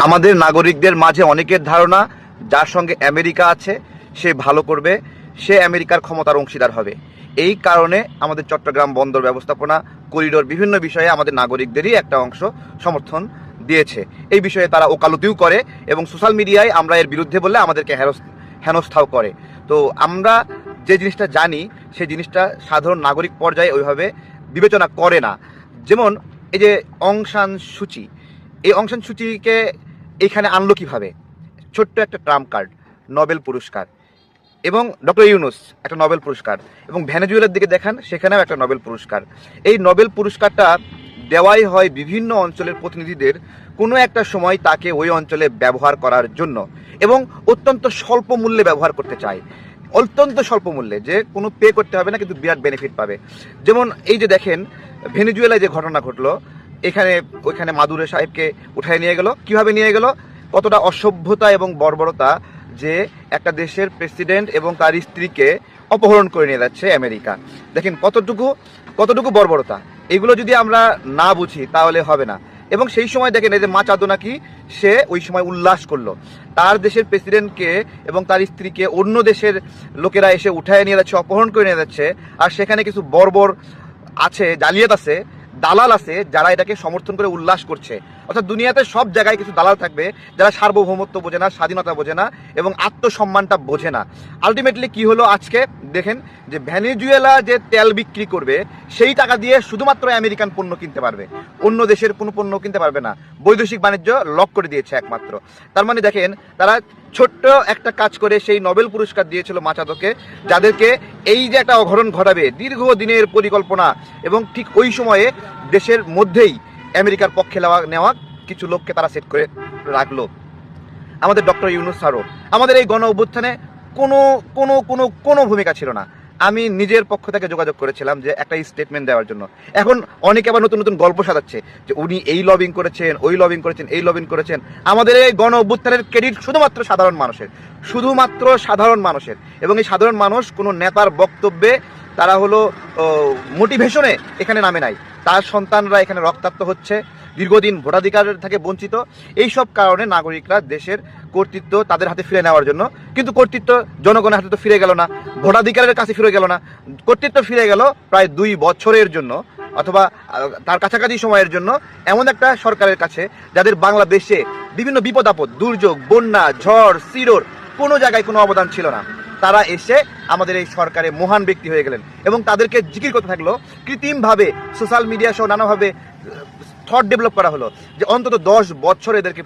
আমাদের নাগরিকদের মাঝে অনেকের ধারণা যার সঙ্গে আমেরিকা আছে সে ভালো করবে, সে আমেরিকার ক্ষমতার অংশীদার হবে। এই কারণে আমাদের চট্টগ্রাম বন্দর ব্যবস্থাপনা করিডোর বিভিন্ন বিষয়ে আমাদের নাগরিকদেরই একটা অংশ সমর্থন দিয়েছে। এই বিষয়ে তারা ওকালতিও করে এবং সোশ্যাল মিডিয়ায় আমরা এর বিরুদ্ধে বললে আমাদেরকে হেনস্থাও করে। তো আমরা যে জিনিসটা জানি সেই জিনিসটা সাধারণ নাগরিক পর্যায়ে ওইভাবে বিবেচনা করে না। যেমন এই যে অং সান সুচি, এই অং সান সুচিকে এখানে আনলো কিভাবে? ছোট্ট একটা ট্রাম্প কার্ড, নোবেল পুরস্কার, এবং ডক্টর ইউনুস একটা নোবেল পুরস্কার, এবং ভেনেজুয়েলার দিকে দেখান সেখানেও একটা নোবেল পুরস্কার। এই নোবেল পুরস্কারটা দেওয়াই হয় বিভিন্ন অঞ্চলের প্রতিনিধিদের কোনো একটা সময় তাকে ওই অঞ্চলে ব্যবহার করার জন্য, এবং অত্যন্ত স্বল্প মূল্যে ব্যবহার করতে চায়, অত্যন্ত স্বল্প মূল্যে, যে কোনো পে করতে হবে না কিন্তু বিরাট বেনিফিট পাবে। যেমন এই যে দেখেন ভেনেজুয়েলায় যে ঘটনা ঘটলো, ওইখানে মাদুরো সাহেবকে উঠায় নিয়ে গেল। কিভাবে নিয়ে গেল? কতটা অসভ্যতা এবং বর্বরতা যে একটা দেশের প্রেসিডেন্ট এবং তার স্ত্রীকে অপহরণ করে নিয়ে যাচ্ছে আমেরিকা। দেখেন কতটুকু বর্বরতা। এগুলো যদি আমরা না বুঝি তাহলে হবে না। এবং সেই সময় দেখেন এই যে মা চাঁদো নাকি সে ওই সময় উল্লাস করলো, তার দেশের প্রেসিডেন্টকে এবং তার স্ত্রীকে অন্য দেশের লোকেরা এসে উঠায় নিয়ে যাচ্ছে, অপহরণ করে নিয়ে যাচ্ছে, আর সেখানে কিছু বর্বর আছে, জালিয়াত আছে, দালাল আছে যারা এটাকে সমর্থন করে উল্লাস করছে। অর্থাৎ দুনিয়াতে সব জায়গায় কিছু দালাল থাকবে যারা সার্বভৌমত্ব বোঝে না, স্বাধীনতা বোঝে না এবং আত্মসম্মানটা বোঝে না। আলটিমেটলি কি হলো আজকে দেখেন যে ভেনেজুয়েলা যে তেল বিক্রি করবে সেই টাকা দিয়ে শুধুমাত্র আমেরিকান পণ্য কিনতে পারবে, অন্য দেশের কোনো পণ্য কিনতে পারবে না। বৈদেশিক বাণিজ্য লক করে দিয়েছে একমাত্র। তার মানে দেখেন তারা ছোট্ট একটা কাজ করে সেই নোবেল পুরস্কার দিয়েছিল মাচাদোকে, যাদেরকে এই যে একটা অঘটন ঘটাবে দীর্ঘদিনের পরিকল্পনা, এবং ঠিক ওই সময়ে দেশের মধ্যেই আমেরিকার পক্ষে নেওয়া কিছু লোককে তারা সেট করে রাখলো। আমাদের ডক্টর ইউনুস স্যারও আমাদের এই গণ অভ্যুত্থানে কোনো কোনো কোনো কোনো ভূমিকা ছিল না। আমি নিজের পক্ষ থেকে যোগাযোগ করেছিলাম যে একটা স্টেটমেন্ট দেওয়ার জন্য। এখন অনেকে আবার নতুন নতুন গল্প সাজাচ্ছে যে উনি এই লবিং করেছেন, ওই লবিং করেছেন, এই লবিং করেছেন। আমাদের এই গণ অভ্যুত্থানের ক্রেডিট শুধুমাত্র সাধারণ মানুষের, এবং এই সাধারণ মানুষ কোনো নেতার বক্তব্যে তারা হলো মোটিভেশনে এখানে নামে নাই। তার সন্তানরা এখানে রক্তাক্ত হচ্ছে, দীর্ঘদিন ভোটাধিকার থেকে বঞ্চিত। এই সব কারণে নাগরিকরা দেশের কর্তৃত্ব তাদের হাতে ফিরে নেওয়ার জন্য, কিন্তু কর্তৃত্ব জনগণের হাতে তো ফিরে গেল না, ভোটাধিকারের কাছে ফিরে গেল না, কর্তৃত্ব ফিরে গেল প্রায় 2 বছরের জন্য অথবা তার কাছাকাছি সময়ের জন্য এমন একটা সরকারের কাছে যাদের বাংলাদেশে বিভিন্ন বিপদ আপদ, দুর্যোগ, বন্যা, ঝড়, সিডোর কোনো জায়গায় কোনো অবদান ছিল না। তারা এসে আমাদের এই সরকারে মহান ব্যক্তি হয়ে গেলেন, এবং তাদেরকে জিকির করতে থাকলো কৃত্রিমভাবে, সোশ্যাল মিডিয়া সহ নানাভাবে থট ডেভেলপ করা হলো যে অন্তত 10 বছর এদেরকে